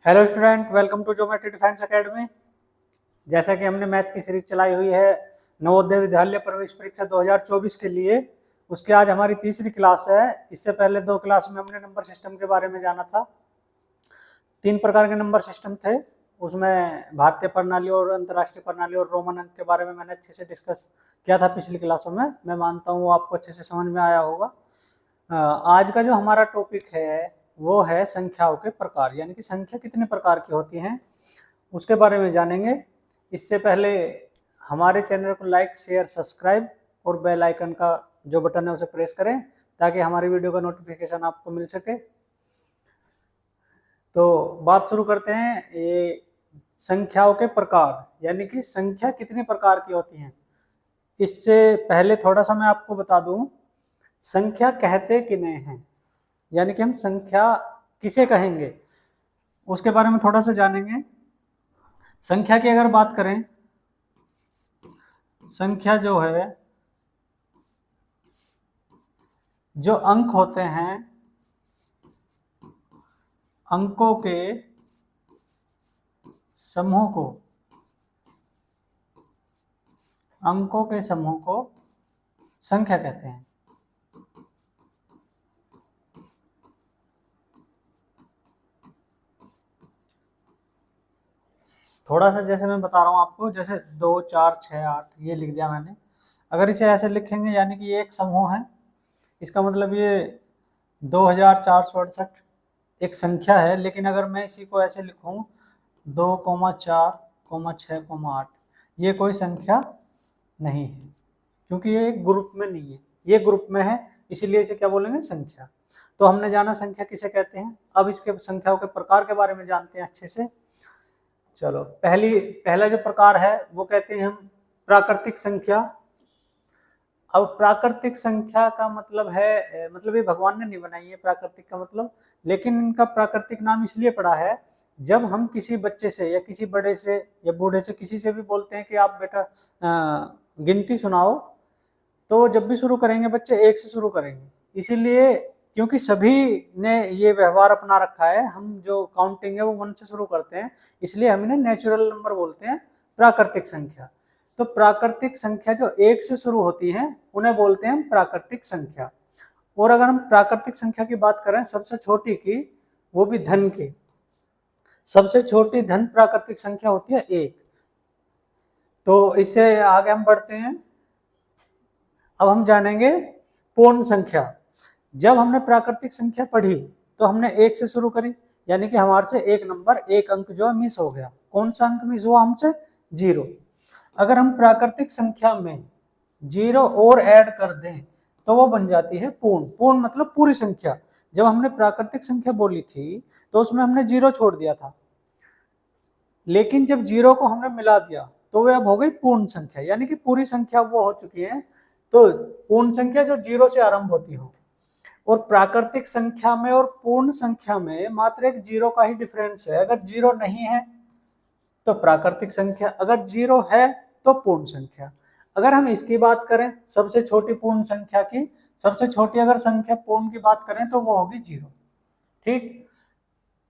Hello student, welcome to geometry defence academy. जैसा कि हमने मैथ की सीरीज चलाई हुई है नवोदय विद्यालय प्रवेश परीक्षा 2024 के लिए, उसकी आज हमारी तीसरी क्लास है। इससे पहले दो क्लास में हमने नंबर सिस्टम के बारे में जाना था। 3 प्रकार के नंबर सिस्टम थे, उसमें भारतीय प्रणाली और अंतर्राष्ट्रीय प्रणाली और रोमन अंक के बारे में मैंने अच्छे से डिस्कस किया था पिछली क्लासों में। मैं मानता हूँ वो आपको अच्छे से समझ में आया होगा। आज का जो हमारा टॉपिक है वो है संख्याओं के प्रकार, यानी कि संख्या कितने प्रकार की होती हैं उसके बारे में जानेंगे। इससे पहले हमारे चैनल को लाइक, शेयर, सब्सक्राइब और बेल आइकन का जो बटन है उसे प्रेस करें ताकि हमारी वीडियो का नोटिफिकेशन आपको मिल सके। तो बात शुरू करते हैं। ये संख्याओं के प्रकार, यानी कि संख्या कितने प्रकार की होती हैं। इससे पहले थोड़ा सा मैं आपको बता दूं, संख्या कहते किन्हें हैं, यानी कि हम संख्या किसे कहेंगे उसके बारे में थोड़ा सा जानेंगे। संख्या की अगर बात करें, संख्या जो है, जो अंक होते हैं, अंकों के समूह को, अंकों के समूह को संख्या कहते हैं। थोड़ा सा जैसे मैं बता रहा हूं आपको, जैसे 2, 4, 6, 8 ये लिख दिया मैंने। अगर इसे ऐसे लिखेंगे यानी कि ये एक समूह है, इसका मतलब ये 2468 एक संख्या है। लेकिन अगर मैं इसी को ऐसे लिखूं 2,4,6,8, ये कोई संख्या नहीं है, क्योंकि ये एक ग्रुप में नहीं है, ये ग्रुप में है, इसीलिए इसे क्या बोलेंगे, संख्या। तो हमने जाना संख्या किसे कहते हैं। अब इसके संख्याओं के प्रकार के बारे में जानते हैं अच्छे से। चलो, पहला जो प्रकार है वो कहते हैं हम प्राकृतिक संख्या। अब प्राकृतिक संख्या का मतलब है, मतलब ये भगवान ने नहीं बनाई है प्राकृतिक का मतलब, लेकिन इनका प्राकृतिक नाम इसलिए पड़ा है, जब हम किसी बच्चे से या किसी बड़े से या बूढ़े से किसी से भी बोलते हैं कि आप बेटा गिनती सुनाओ, तो जब भी शुरू करेंगे बच्चे 1 से शुरू करेंगे। इसीलिए क्योंकि सभी ने ये व्यवहार अपना रखा है, हम जो काउंटिंग है वो 1 से शुरू करते हैं, इसलिए हम इन्हें नेचुरल नंबर बोलते हैं, प्राकृतिक संख्या। तो प्राकृतिक संख्या जो 1 से शुरू होती है उन्हें बोलते हैं प्राकृतिक संख्या। और अगर हम प्राकृतिक संख्या की बात करें सबसे छोटी की, वो भी धन की, सबसे छोटी धन प्राकृतिक संख्या होती है 1। तो इससे आगे हम बढ़ते हैं। अब हम जानेंगे पूर्ण संख्या। जब हमने प्राकृतिक संख्या पढ़ी तो हमने 1 से शुरू करी, यानी कि हमारे से एक नंबर, एक अंक जो है मिस हो गया। कौन सा अंक मिस हुआ हमसे? 0। अगर हम प्राकृतिक संख्या में 0 और ऐड कर दें तो वो बन जाती है पूर्ण। पूर्ण मतलब पूरी संख्या। जब हमने प्राकृतिक संख्या बोली थी तो उसमें हमने 0 छोड़ दिया था, लेकिन जब 0 को हमने मिला दिया तो वह अब हो गई पूर्ण संख्या, यानी कि पूरी संख्या वो हो चुकी है। तो पूर्ण संख्या जो 0 से आरंभ होती हो। और प्राकृतिक संख्या में और पूर्ण संख्या में मात्र एक 0 का ही डिफरेंस है। अगर 0 नहीं है तो प्राकृतिक संख्या, अगर 0 है तो पूर्ण संख्या। अगर हम इसकी बात करें सबसे छोटी पूर्ण संख्या की, सबसे छोटी अगर संख्या पूर्ण की बात करें तो वो होगी 0। ठीक,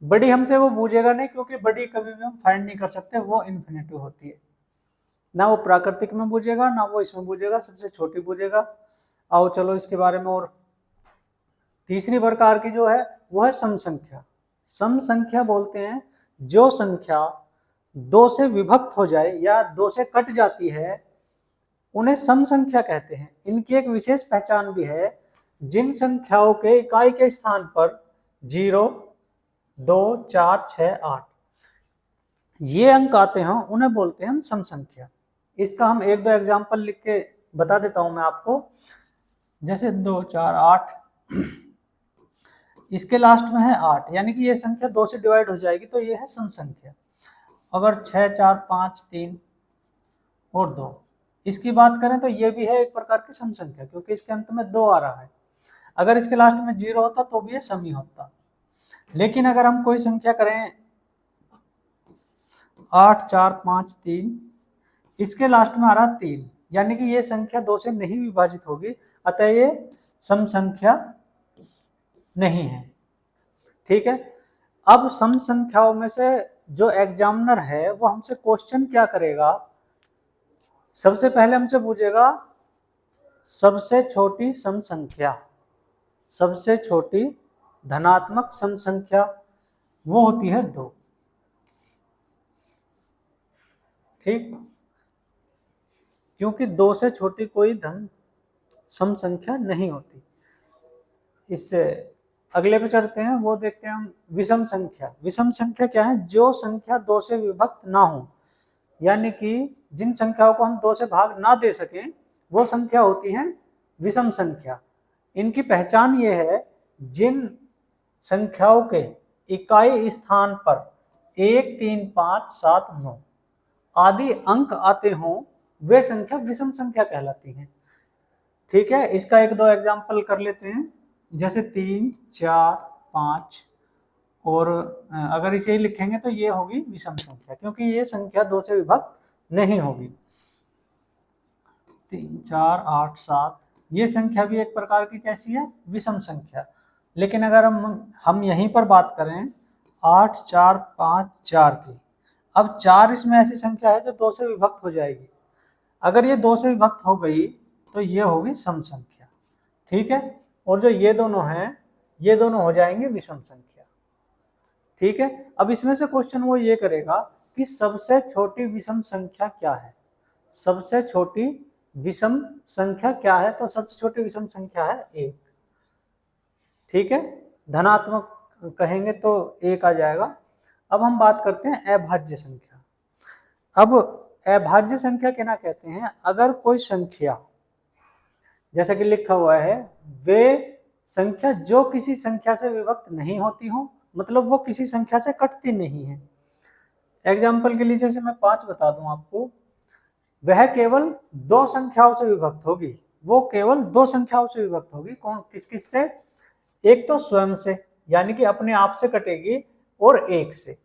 बड़ी हमसे वो पूछेगा नहीं, क्योंकि बड़ी कभी भी हम फाइंड नहीं कर सकते, वो इन्फिनिटी होती है। ना वो प्राकृतिक में पूछेगा ना वो इसमें पूछेगा, सबसे छोटी पूछेगा। आओ चलो इसके बारे में। और तीसरी प्रकार की जो है वो है सम संख्या। सम संख्या बोलते हैं जो संख्या 2 से विभक्त हो जाए या 2 से कट जाती है, उन्हें सम संख्या कहते हैं। इनकी एक विशेष पहचान भी है, जिन संख्याओं के इकाई के स्थान पर 0, 2, 4, 6, 8 ये अंक आते हैं उन्हें बोलते हैं हम सम संख्या। इसका हम 1-2 एग्जाम्पल लिख के बता देता हूं मैं आपको। जैसे 2, 4, 8, इसके लास्ट में है 8, यानी कि ये संख्या 2 से डिवाइड हो जाएगी तो ये है सम संख्या। अगर 6, 4, 5, 3 और 2 इसकी बात करें तो ये भी है एक प्रकार की सम संख्या, क्योंकि इसके अंत में 2 आ रहा है। अगर इसके लास्ट में 0 होता तो भी ये सम ही होता। लेकिन अगर हम कोई संख्या करें 8, 4, 5, 3, इसके लास्ट में आ रहा 3, यानी कि ये संख्या 2 से नहीं विभाजित होगी, अतः ये सम संख्या नहीं है। ठीक है। अब सम संख्याओं में से जो एग्जामिनर है वो हमसे क्वेश्चन क्या करेगा, सबसे पहले हमसे पूछेगा सबसे छोटी सम संख्या, सबसे छोटी धनात्मक सम संख्या वो होती है 2। ठीक, क्योंकि 2 से छोटी कोई धन सम संख्या नहीं होती। इससे अगले पे चढ़ते हैं, वो देखते हैं हम विषम संख्या। विषम संख्या क्या है, जो संख्या 2 से विभक्त ना हो, यानी कि जिन संख्याओं को हम 2 से भाग ना दे सकें वो संख्या होती है विषम संख्या। इनकी पहचान ये है, जिन संख्याओं के इकाई स्थान पर 1, 3, 5, 7, 9 आदि अंक आते हों वे संख्या विषम संख्या कहलाती हैं। ठीक है, इसका एक दो एग्जाम्पल कर लेते हैं, जैसे 3, 4, 5 और अगर इसे ही लिखेंगे तो ये होगी विषम संख्या, क्योंकि ये संख्या 2 से विभक्त नहीं होगी। 3, 4, 8, 7 ये संख्या भी एक प्रकार की कैसी है, विषम संख्या। लेकिन अगर हम यहीं पर बात करें 8, 4, 5, 4 की, अब 4 इसमें ऐसी संख्या है जो 2 से विभक्त हो जाएगी। अगर ये 2 से विभक्त हो गई तो ये होगी सम संख्या। ठीक है, और जो ये दोनों हैं ये दोनों हो जाएंगे विषम संख्या। ठीक है, अब इसमें से क्वेश्चन वो ये करेगा कि सबसे छोटी विषम संख्या क्या है, सबसे छोटी विषम संख्या क्या है, तो सबसे छोटी विषम संख्या है 1। ठीक है, धनात्मक कहेंगे तो 1 आ जाएगा। अब हम बात करते हैं अभाज्य संख्या। अब अभाज्य संख्या क्या ना कहते हैं, अगर कोई संख्या जैसा कि लिखा हुआ है वे संख्या जो किसी संख्या से विभक्त नहीं होती हो, मतलब वो किसी संख्या से कटती नहीं है। एग्जाम्पल के लिए जैसे मैं 5 बता दूं आपको, वह केवल 2 संख्याओं से विभक्त होगी, वो केवल 2 संख्याओं से विभक्त होगी। कौन, किस किस से, एक तो स्वयं से यानी कि अपने आप से कटेगी, और 1 से।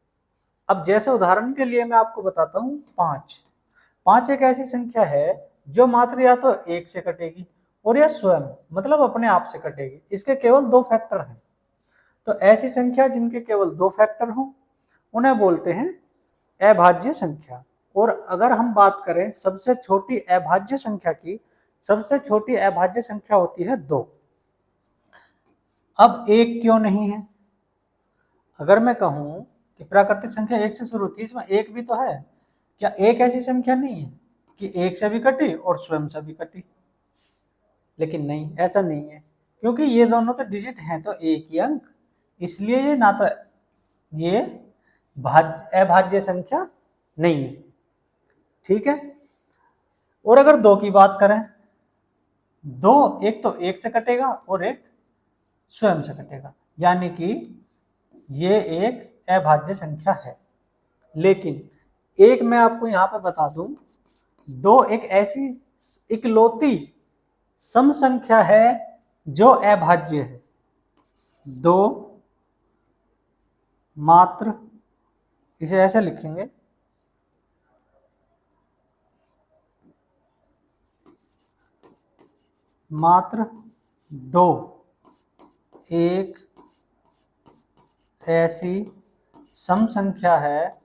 अब जैसे उदाहरण के लिए मैं आपको बताता हूँ 5 एक ऐसी संख्या है जो मात्र या तो 1 से कटेगी और या स्वयं मतलब अपने आप से कटेगी, इसके केवल 2 फैक्टर हैं। तो ऐसी संख्या जिनके केवल 2 फैक्टर हो उन्हें बोलते हैं अभाज्य संख्या। और अगर हम बात करें सबसे छोटी अभाज्य संख्या की, सबसे छोटी अभाज्य संख्या होती है 2। अब 1 क्यों नहीं है, अगर मैं कहूं कि प्राकृतिक संख्या 1 से शुरू होती है, इसमें 1 भी तो है, क्या 1 ऐसी संख्या नहीं है कि 1 से भी कटी और स्वयं से भी कटी? लेकिन नहीं, ऐसा नहीं है, क्योंकि ये दोनों तो डिजिट हैं तो एक ही अंक, इसलिए ये ना तो ये अभाज्य संख्या नहीं है। ठीक है, और अगर 2 की बात करें, 2 एक तो 1 से कटेगा और एक स्वयं से कटेगा, यानी कि ये एक अभाज्य संख्या है। लेकिन एक मैं आपको यहां पे बता दूं, 2 एक ऐसी इकलौती सम संख्या है जो अभाज्य है। 2 मात्र, इसे ऐसे लिखेंगे, मात्र 2 एक ऐसी सम संख्या है,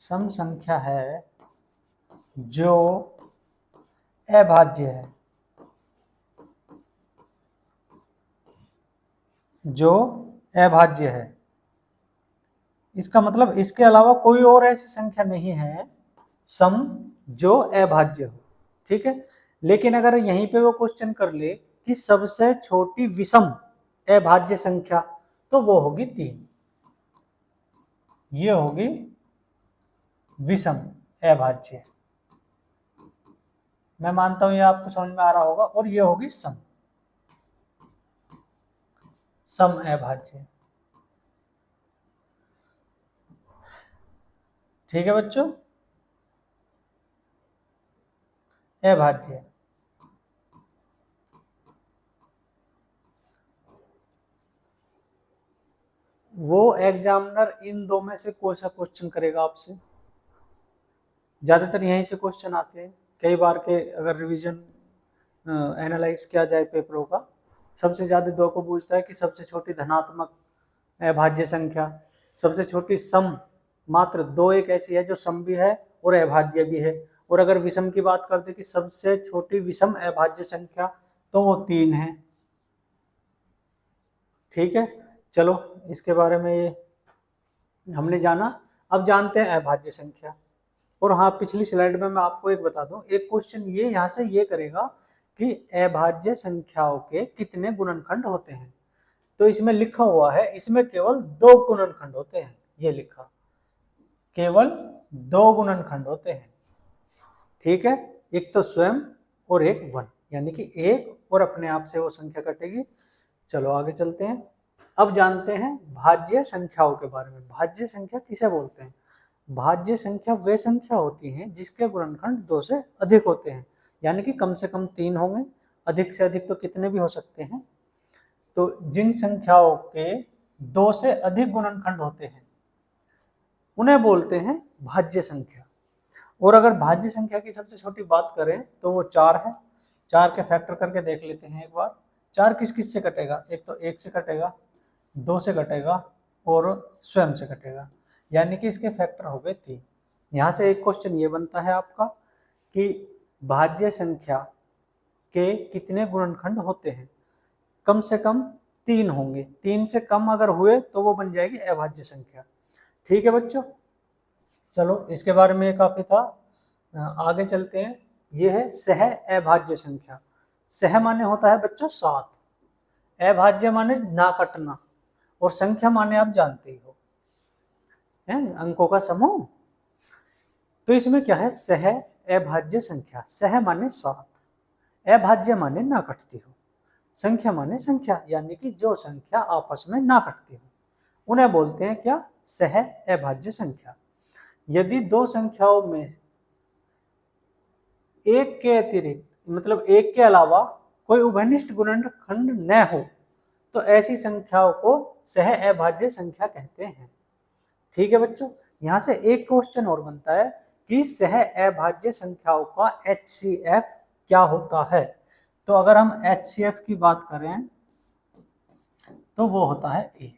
सम संख्या है जो अभाज्य है, जो अभाज्य है। इसका मतलब इसके अलावा कोई और ऐसी संख्या नहीं है सम जो अभाज्य हो। ठीक है, लेकिन अगर यहीं पे वो क्वेश्चन कर ले कि सबसे छोटी विषम अभाज्य संख्या, तो वो होगी 3, ये होगी विषम अभाज्य। मैं मानता हूं ये आपको समझ में आ रहा होगा, और ये होगी सम, सम अभाज्य। ठीक है बच्चों, अभाज्य। वो एग्जामिनर इन दो में से कौन सा क्वेश्चन करेगा आपसे, ज्यादातर यहीं से क्वेश्चन आते हैं। कई बार के अगर रिवीजन एनालाइज किया जाए पेपरों का, सबसे ज्यादा 2 को पूछता है कि सबसे छोटी धनात्मक अभाज्य संख्या, सबसे छोटी सम, मात्र 2 एक ऐसी है जो सम भी है और अभाज्य भी है। और अगर विषम की बात करते कि सबसे छोटी विषम अभाज्य संख्या, तो वो 3 है। ठीक है, चलो इसके बारे में ये हमने जाना। अब जानते हैं अभाज्य संख्या। और हाँ, पिछली स्लाइड में मैं आपको एक बता दूं, एक क्वेश्चन ये यहाँ से ये करेगा कि अभाज्य संख्याओं के कितने गुणनखंड होते हैं। तो इसमें लिखा हुआ है इसमें केवल 2 गुणनखंड होते हैं, ये लिखा, केवल 2 गुणनखंड होते हैं। ठीक है, एक तो स्वयं और एक 1, यानी कि 1 और अपने आप से वो संख्या कटेगी। चलो आगे चलते हैं। अब जानते हैं भाज्य संख्याओं के बारे में। भाज्य संख्या किसे बोलते हैं? भाज्य संख्या वे संख्या होती हैं जिसके गुणनखंड 2 से अधिक होते हैं, यानी कि कम से कम 3 होंगे, अधिक से अधिक तो कितने भी हो सकते हैं। तो जिन संख्याओं के 2 से अधिक गुणनखंड होते हैं उन्हें बोलते हैं भाज्य संख्या। और अगर भाज्य संख्या की सबसे छोटी बात करें तो वो 4 है। 4 के फैक्टर करके देख लेते हैं एक बार। 4 किस किस से कटेगा? एक तो 1 से कटेगा, 2 से कटेगा और स्वयं से कटेगा, यानी कि इसके फैक्टर हो गए 3। यहाँ से एक क्वेश्चन ये बनता है आपका कि भाज्य संख्या के कितने गुणनखंड होते हैं? कम से कम 3 होंगे, 3 से कम अगर हुए तो वो बन जाएगी अभाज्य संख्या। ठीक है बच्चों, चलो इसके बारे में काफी था, आगे चलते हैं। ये है सह अभाज्य संख्या। सह माने होता है बच्चों 7, अभाज्य माने ना कटना, और संख्या माने आप जानते ही हो, है अंकों का समूह। तो इसमें क्या है? सह अभाज्य संख्या। सह माने 7, अभाज्य माने ना कटती हो, संख्या माने संख्या, यानी कि जो संख्या आपस में ना कटती हो, उन्हें बोलते हैं क्या? सह अभाज्य संख्या। यदि 2 संख्याओं में एक के अतिरिक्त, मतलब एक के अलावा कोई उभयनिष्ठ गुणनखंड न हो तो ऐसी संख्याओं को सह अभाज्य संख्या कहते हैं। ठीक है बच्चों, यहाँ से एक क्वेश्चन और बनता है कि सह अभाज्य संख्याओं का HCF क्या होता है। तो अगर हम HCF की बात करें तो वो होता है 1।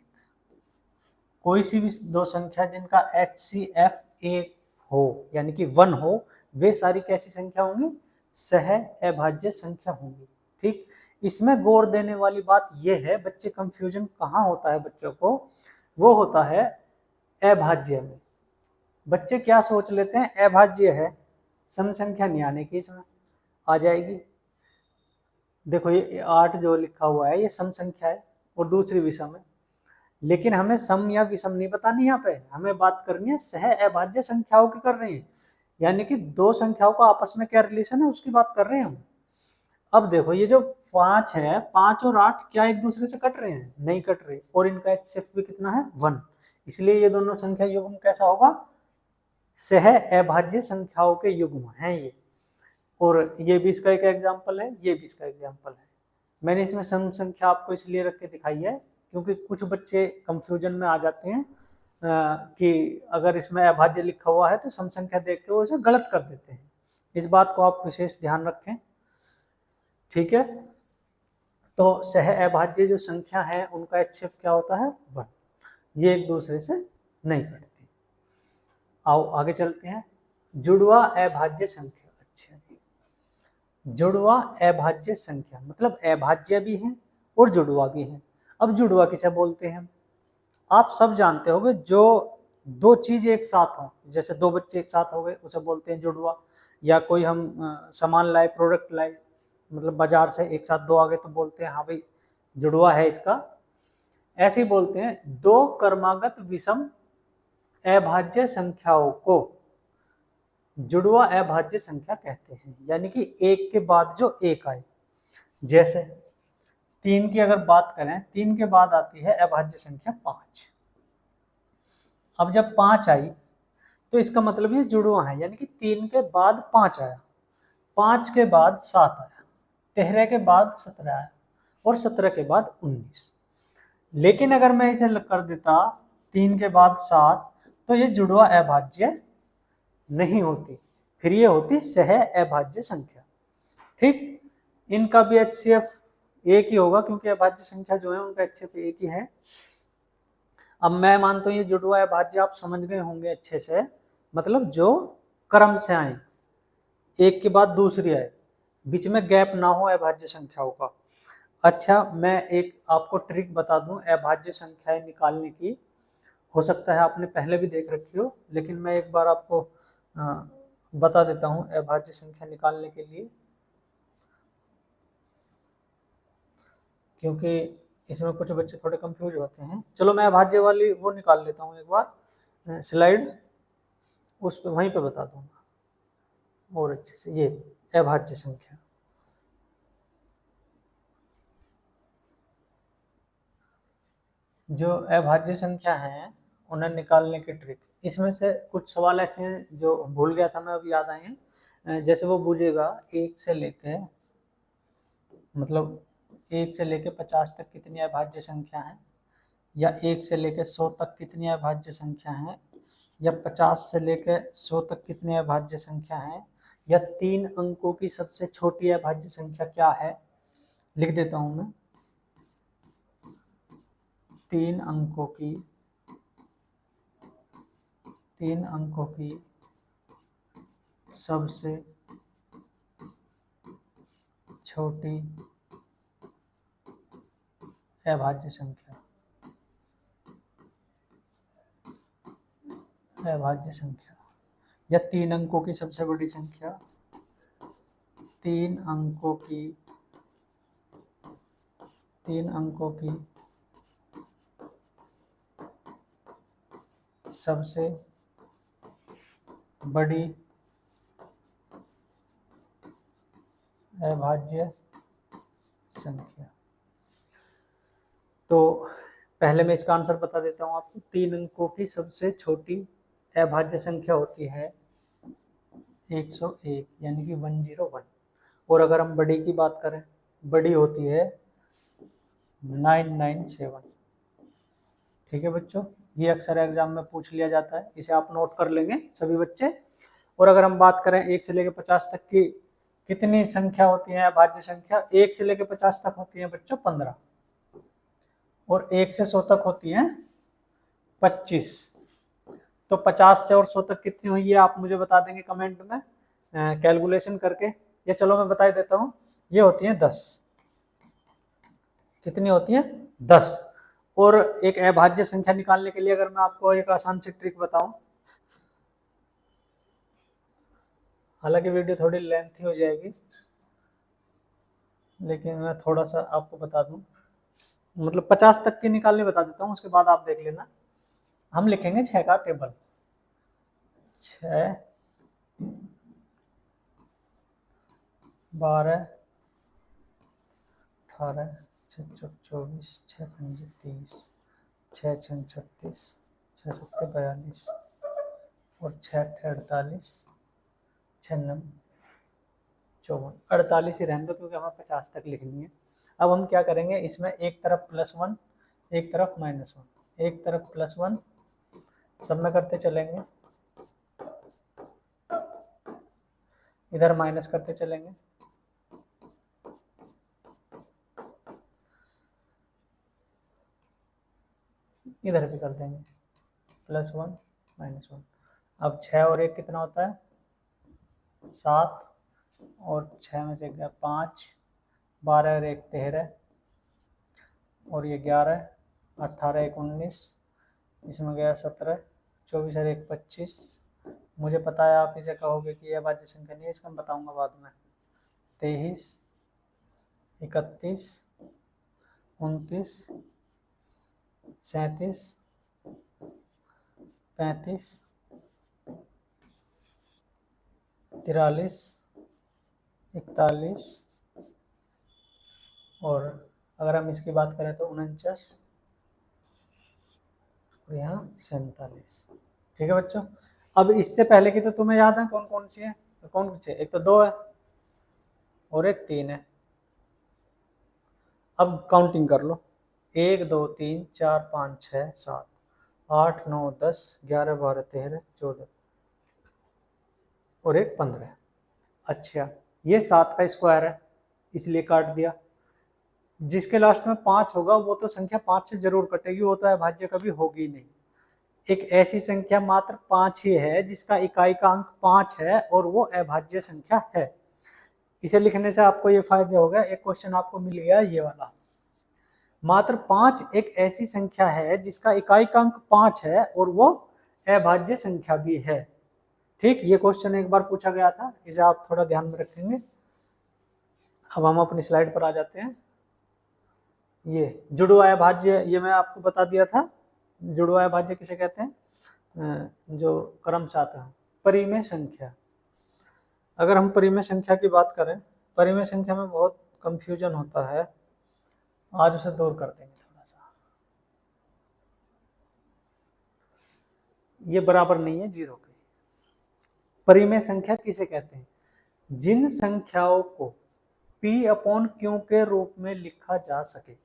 कोई सी भी 2 संख्या जिनका HCF 1 हो, यानी कि 1 हो, वे सारी कैसी संख्या होंगी? सह अभाज्य संख्या होंगी। ठीक, इसमें गौर देने वाली बात यह है, बच्चे कंफ्यूजन कहाँ होता है बच्चों को, वो होता है अभाज्य में। बच्चे क्या सोच लेते हैं? अभाज्य है, सम संख्या नहीं आने की, इसमें आ जाएगी। देखो ये 8 जो लिखा हुआ है ये सम संख्या है और दूसरी विषम है, लेकिन हमें सम या विषम नहीं बतानी, यहाँ पे हमें बात करनी है सह अभाज्य संख्याओं की कर रहे हैं, यानी कि 2 संख्याओं का आपस में क्या रिलेशन है उसकी बात कर रहे हैं हम। अब देखो ये जो 5 है, 5 और 8 क्या एक दूसरे से कट रहे हैं? नहीं कट रहे, और इनका HCF भी कितना है? 1। इसलिए ये दोनों संख्या युग्म कैसा होगा? सह अभाज्य संख्याओं के युग्म हैं ये। और ये भी इसका एक एग्जाम्पल है, ये भी इसका एग्जाम्पल है। मैंने इसमें सम संख्या आपको इसलिए रख के दिखाई है क्योंकि कुछ बच्चे कंफ्यूजन में आ जाते हैं कि अगर इसमें अभाज्य लिखा हुआ है तो सम संख्या देख के वो इसे गलत कर देते हैं। इस बात को आप विशेष ध्यान रखें। ठीक है, तो सह अभाज्य जो संख्या है उनका HCF क्या होता है? 1। ये एक दूसरे से नहीं कटती। आओ आगे चलते हैं। जुड़वा अभाज्य संख्या। अच्छा जी, जुड़वा अभाज्य संख्या मतलब अभाज्य भी है और जुड़वा भी है। अब जुड़वा किसे बोलते हैं? आप सब जानते होंगे, जो 2 चीज एक साथ हो, जैसे 2 बच्चे एक साथ हो गए उसे बोलते हैं जुड़वा, या कोई हम सामान लाए, प्रोडक्ट लाए, मतलब बाजार से एक साथ 2 आ गए तो बोलते हैं हाँ भाई जुड़वा है इसका। ऐसे ही बोलते हैं 2 क्रमागत विषम अभाज्य संख्याओं को जुड़वा अभाज्य संख्या कहते हैं, यानी कि एक के बाद जो एक आए। जैसे 3 की अगर बात करें, 3 के बाद आती है अभाज्य संख्या 5। अब जब 5 आई तो इसका मतलब ये जुड़वा है, यानी कि 3 के बाद 5 आया, 5 के बाद 7 आया, 13 के बाद 17 आया और 17 के बाद 19। लेकिन अगर मैं इसे कर देता 3 के बाद 7 तो ये जुड़वा अभाज्य नहीं होती, फिर ये होती सह अभाज्य संख्या। ठीक, इनका भी HCF एक ही होगा क्योंकि अभाज्य संख्या जो है उनका HCF एक ही है। अब मैं मानता हूँ ये जुड़वा अभाज्य आप समझ गए होंगे अच्छे से, मतलब जो क्रम से आए, एक के बाद दूसरी आए, बीच में गैप ना हो अभाज्य संख्याओं का। अच्छा, मैं एक आपको ट्रिक बता दूं अभाज्य संख्याएं निकालने की। हो सकता है आपने पहले भी देख रखी हो, लेकिन मैं एक बार आपको बता देता हूं अभाज्य संख्या निकालने के लिए, क्योंकि इसमें कुछ बच्चे थोड़े कंफ्यूज होते हैं। चलो मैं अभाज्य वाली वो निकाल लेता हूँ एक बार, स्लाइड उस पर वहीं पे बता दूंगा और अच्छे से। ये अभाज्य संख्या, जो अभाज्य संख्या है उन्हें निकालने की ट्रिक, इसमें से कुछ सवाल ऐसे हैं जो भूल गया था मैं, अब याद आए हैं। जैसे वो पूछेगा एक से लेके, मतलब 1 से लेके 50 तक कितनी अभाज्य संख्या है, या 1 से लेके 100 तक कितनी अभाज्य संख्या है, या 50 से लेके 100 तक कितनी अभाज्य संख्या है, या 3 अंकों की सबसे छोटी अभाज्य संख्या क्या है। लिख देता हूं मैं, 3 अंकों की 3 अंकों की सबसे छोटी अभाज्य संख्या, अभाज्य संख्या, या 3 अंकों की सबसे बड़ी संख्या, 3 अंकों की 3 अंकों की सबसे बड़ी अभाज्य संख्या। तो पहले मैं इसका आंसर बता देता हूँ आपको। 3 अंकों की सबसे छोटी अभाज्य संख्या होती है 101, यानी कि 101। और अगर हम बड़ी की बात करें, बड़ी होती है 997। ठीक है बच्चों, ये अक्सर एग्जाम में पूछ लिया जाता है, इसे आप नोट कर लेंगे सभी बच्चे। और अगर हम बात करें 1 से लेकर 50 तक की कितनी संख्या होती है अभाज्य संख्या, 1 से लेकर 50 तक होती है बच्चों 15, और 1 से 100 तक होती है 25। तो 50 से और 100 तक कितनी हुई है आप मुझे बता देंगे कमेंट में कैलकुलेशन करके, या चलो मैं बता देता हूँ, ये होती है 10। कितनी होती है 10। और एक अभाज्य संख्या निकालने के लिए अगर मैं आपको एक आसान सी ट्रिक बताऊं, हालांकि वीडियो थोड़ी लेंथी हो जाएगी, लेकिन मैं थोड़ा सा आपको बता दूं, मतलब 50 तक की निकालने बता देता हूं, उसके बाद आप देख लेना। हम लिखेंगे 6 का टेबल, 6 12 18 6 24 6 5 30 6 6 36 6 7 42 और 6 48 6 9 54, 48 ही रहने दो क्योंकि हमें 50 तक लिखनी है। अब हम क्या करेंगे, इसमें एक तरफ +1 एक तरफ -1, एक तरफ +1 सब में करते चलेंगे, इधर माइनस करते चलेंगे, इधर भी कर देंगे +1 -1। अब 6 और 1 कितना होता है 7, और 6 में से गया 5, 12 और 1 13, और ये 11, 18 1 19, इसमें गया 17, 24 और 1 25। मुझे पता है आप इसे कहोगे कि यह अभाज्य संख्या नहीं है, इसका मैं बताऊंगा बाद में। 23 31 29 37 35 43 41, और अगर हम इसकी बात करें तो 49, और यहाँ 47। ठीक है बच्चों, अब इससे पहले की तो तुम्हें याद है कौन कौन सी है, कौन सी है, एक तो 2 है और एक 3 है। अब काउंटिंग कर लो, 1 2 3 4 5 6 7 8 9 10 11 12 13 14 और एक 15। अच्छा, ये 7 का स्क्वायर है इसलिए काट दिया, जिसके लास्ट में 5 होगा वो तो संख्या 5 से जरूर कटेगी, वो तो अभाज्य कभी होगी नहीं। एक ऐसी संख्या मात्र 5 ही है जिसका इकाई का अंक 5 है और वो अभाज्य संख्या है। इसे लिखने से आपको ये फायदे हो गए, एक क्वेश्चन आपको मिल गया ये वाला। मात्र 5 एक ऐसी संख्या है जिसका इकाई का अंक 5 है और वो अभाज्य संख्या भी है। ठीक, ये क्वेश्चन एक बार पूछा गया था, इसे आप थोड़ा ध्यान में रखेंगे। अब हम अपनी स्लाइड पर आ जाते हैं। ये जुड़वा अभाज्य, ये मैं आपको बता दिया था। जुड़वा अभाज्य किसे कहते हैं? जो क्रमशः है परिमेय संख्या। अगर हम परिमेय संख्या की बात करें, परिमेय संख्या में बहुत कंफ्यूजन होता है, आज उसे दूर कर देंगे थोड़ा सा। ये बराबर नहीं है जीरो के। परिमेय संख्या किसे कहते हैं? जिन संख्याओं को P/Q के रूप में लिखा जा सके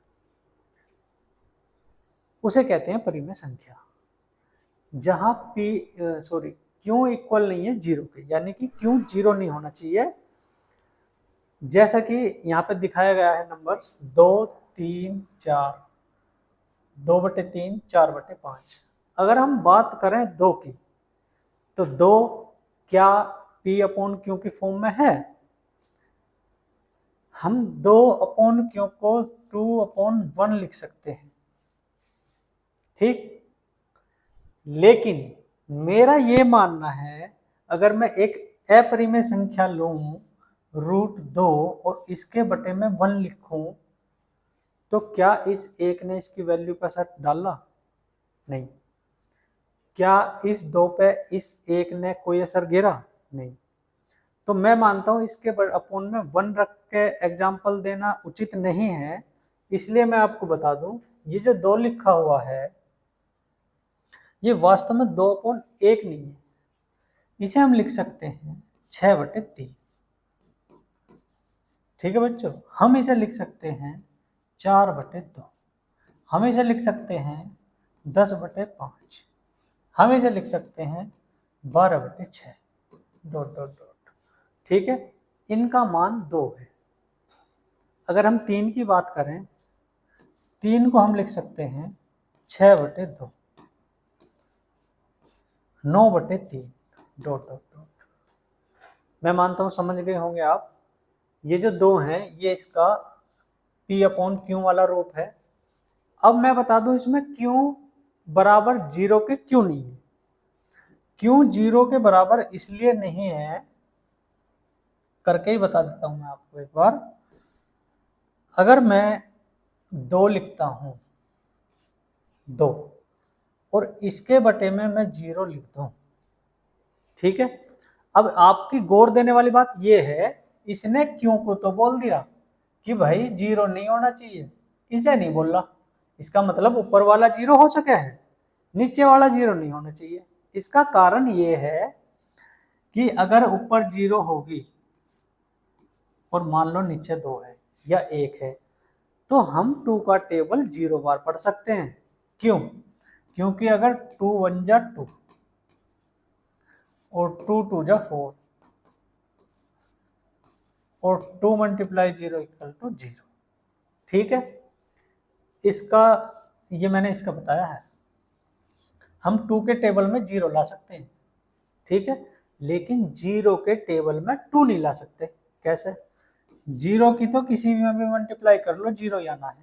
उसे कहते हैं परिमेय संख्या। जहां Q इक्वल नहीं है जीरो के, यानी कि Q जीरो नहीं होना चाहिए। जैसा कि यहाँ पे दिखाया गया है नंबर्स 2, 3, 4, 2/3, 4/5। अगर हम बात करें 2 की, तो 2 क्या P/Q की फॉर्म में है? हम 2/Q को 2/1 लिख सकते हैं, ठीक। लेकिन मेरा ये मानना है, अगर मैं एक अपरिमेय संख्या लूं √2 और इसके बटे में 1 लिखूं, तो क्या इस एक ने इसकी वैल्यू का असर डाला? नहीं। क्या इस 2 पे इस एक ने कोई असर गिरा? नहीं। तो मैं मानता हूं इसके अपोन में 1 रख के एग्जाम्पल देना उचित नहीं है। इसलिए मैं आपको बता दूं, ये जो 2 लिखा हुआ है ये वास्तव में 2/1 नहीं है। इसे हम लिख सकते हैं 6/3। ठीक है बच्चों, हम इसे लिख सकते हैं 4/2। हम इसे लिख सकते हैं 10/5। हम इसे लिख सकते हैं 12/6 ... ठीक है, इनका मान 2 है। अगर हम 3 की बात करें, 3 को हम लिख सकते हैं 6/2, 9/3 ... मैं मानता हूं समझ गए होंगे आप। ये जो 2 हैं ये इसका P/Q वाला रूप है। अब मैं बता दूं इसमें Q बराबर 0 के क्यों नहीं है। Q 0 के बराबर इसलिए नहीं है, करके ही बता देता हूं मैं आपको एक बार। अगर मैं 2 लिखता हूं, 2, और इसके बटे में मैं 0 लिख दूं, ठीक है। अब आपकी गौर देने वाली बात यह है, इसने Q को तो बोल दिया कि भाई 0 नहीं होना चाहिए, इसे नहीं बोला। इसका मतलब ऊपर वाला 0 हो सके है, नीचे वाला 0 नहीं होना चाहिए। इसका कारण ये है कि अगर ऊपर 0 होगी और मान लो नीचे 2 है या 1 है, तो हम 2 का टेबल 0 बार पढ़ सकते हैं। क्यों? क्योंकि अगर 2 1 जा 2 और 2 2 जा 4 और 2 × 0 = 0। ठीक है, इसका ये मैंने इसका बताया है। हम 2 के टेबल में 0 ला सकते हैं, ठीक है, लेकिन 0 के टेबल में 2 नहीं ला सकते। कैसे? 0 की तो किसी में भी मल्टीप्लाई कर लो, 0 ही आना है।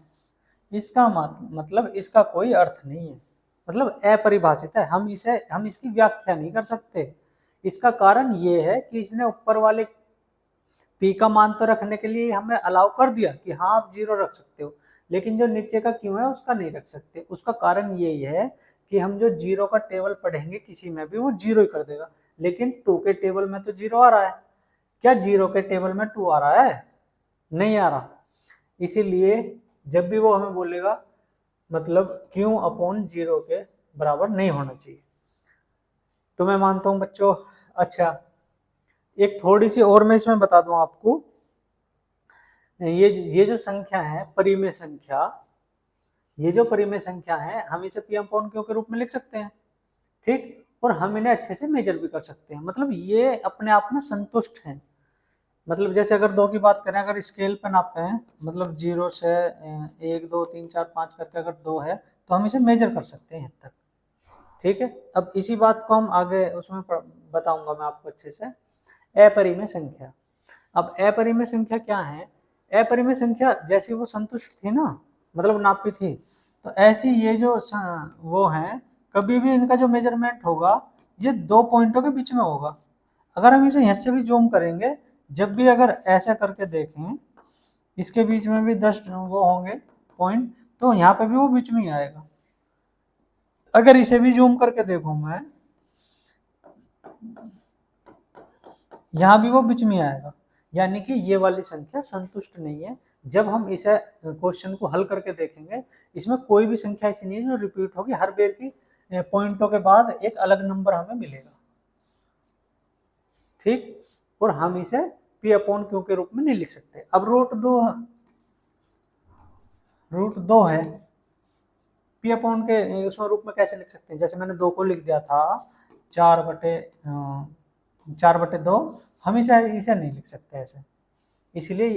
इसका मतलब इसका कोई अर्थ नहीं है, मतलब अपरिभाषित है। हम इसकी व्याख्या नहीं कर सकते। इसका कारण ये है कि इसने ऊपर वाले P का मान तो रखने के लिए हमें अलाउ कर दिया कि हाँ आप 0 रख सकते हो, लेकिन जो नीचे का Q है उसका नहीं रख सकते। उसका कारण यही है कि हम जो 0 का टेबल पढ़ेंगे किसी में भी, वो 0 ही कर देगा। लेकिन 2 के टेबल में तो 0 आ रहा है, क्या 0 के टेबल में 2 आ रहा है? नहीं आ रहा। इसीलिए जब भी वो हमें बोलेगा, मतलब Q/0 के बराबर नहीं होना चाहिए। तो मैं मानता हूं बच्चों। अच्छा, एक थोड़ी सी और मैं इसमें बता दूं आपको, ये जो संख्या है परिमेय संख्या, ये जो परिमेय संख्या है हम इसे P/Q के रूप में लिख सकते हैं, ठीक, और हम इन्हें अच्छे से मेजर भी कर सकते हैं। मतलब ये अपने आप में संतुष्ट हैं। मतलब जैसे अगर 2 की बात करें, अगर स्केल पे नापते हैं, मतलब 0 से 1 2 3 4 5 करके अगर 2 है तो हम इसे मेजर कर सकते हैं यहाँ तक। ठीक है, अब इसी बात को हम आगे उसमें बताऊंगा मैं आपको अच्छे से। अपरिमेय संख्या। अब अपरिमेय संख्या क्या है? अपरिमेय संख्या जैसी वो संतुष्ट थी ना, मतलब नापी थी, तो ऐसी ये जो वो है, कभी भी इनका जो मेजरमेंट होगा ये 2 पॉइंटों के बीच में होगा। अगर हम इसे यहाँ से भी जूम करेंगे, जब भी अगर ऐसा करके देखें, इसके बीच में भी 10 वो होंगे पॉइंट, तो यहाँ पे भी वो बीच में ही आएगा। अगर इसे भी जूम करके देखूं मैं, यहाँ भी वो बीच में आएगा, यानी कि ये वाली संख्या संतुष्ट नहीं है। जब हम इसे क्वेश्चन को हल करके देखेंगे, इसमें कोई भी संख्या ऐसी नहीं है जो रिपीट होगी, हर बेर की पॉइंटों के बाद एक अलग नंबर हमें मिलेगा। ठीक, और हम इसे पी अपॉन क्यू के रूप में नहीं लिख सकते। अब रूट दो है, पी अपॉन के उसमें रूप में कैसे लिख सकते हैं? जैसे मैंने 2 को लिख दिया था 4/2, हम इसे इसे नहीं लिख सकते ऐसे। इसलिए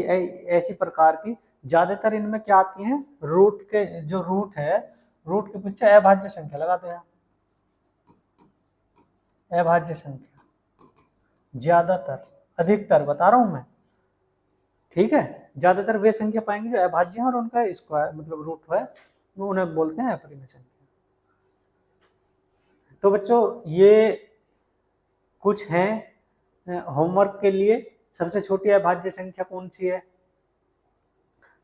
ऐसी प्रकार की ज्यादातर इनमें क्या आती हैं, रूट के जो रूट है, रूट के पीछे अभाज्य संख्या लगा दो। अभाज्य संख्या ज्यादातर, अधिकतर बता रहा हूं मैं। ठीक है, ज्यादातर वे संख्या पाएंगे जो अभाज्य है और उनका स्क्वायर मतलब रूट है, वो उन्हें बोलते हैं अपरिमेय संख्या। तो बच्चों ये कुछ हैं होमवर्क के लिए। सबसे छोटी अभाज्य संख्या कौन सी है?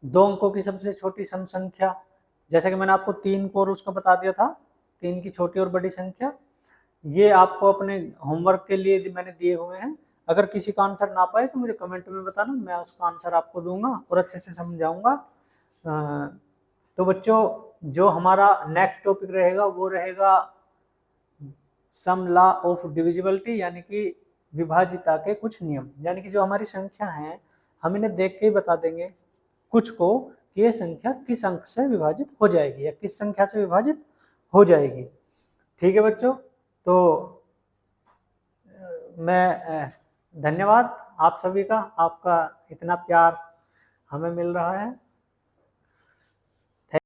2 अंकों की सबसे छोटी सम संख्या, जैसे कि मैंने आपको 3 को और उसको बता दिया था, 3 की छोटी और बड़ी संख्या। ये आपको अपने होमवर्क के लिए मैंने दिए हुए हैं। अगर किसी का आंसर ना पाए तो मुझे कमेंट में बताना, मैं उसका आंसर आपको दूंगा और अच्छे से समझाऊंगा। तो बच्चों जो हमारा नेक्स्ट टॉपिक रहेगा वो रहेगा सम लॉ ऑफ डिविजिबिलिटी, यानी कि विभाजिता के कुछ नियम। यानी कि जो हमारी संख्या है हम इन्हें देख के ही बता देंगे कुछ को कि ये संख्या किस अंक से विभाजित हो जाएगी या किस संख्या से विभाजित हो जाएगी। ठीक है बच्चों, तो मैं धन्यवाद आप सभी का, आपका इतना प्यार हमें मिल रहा है।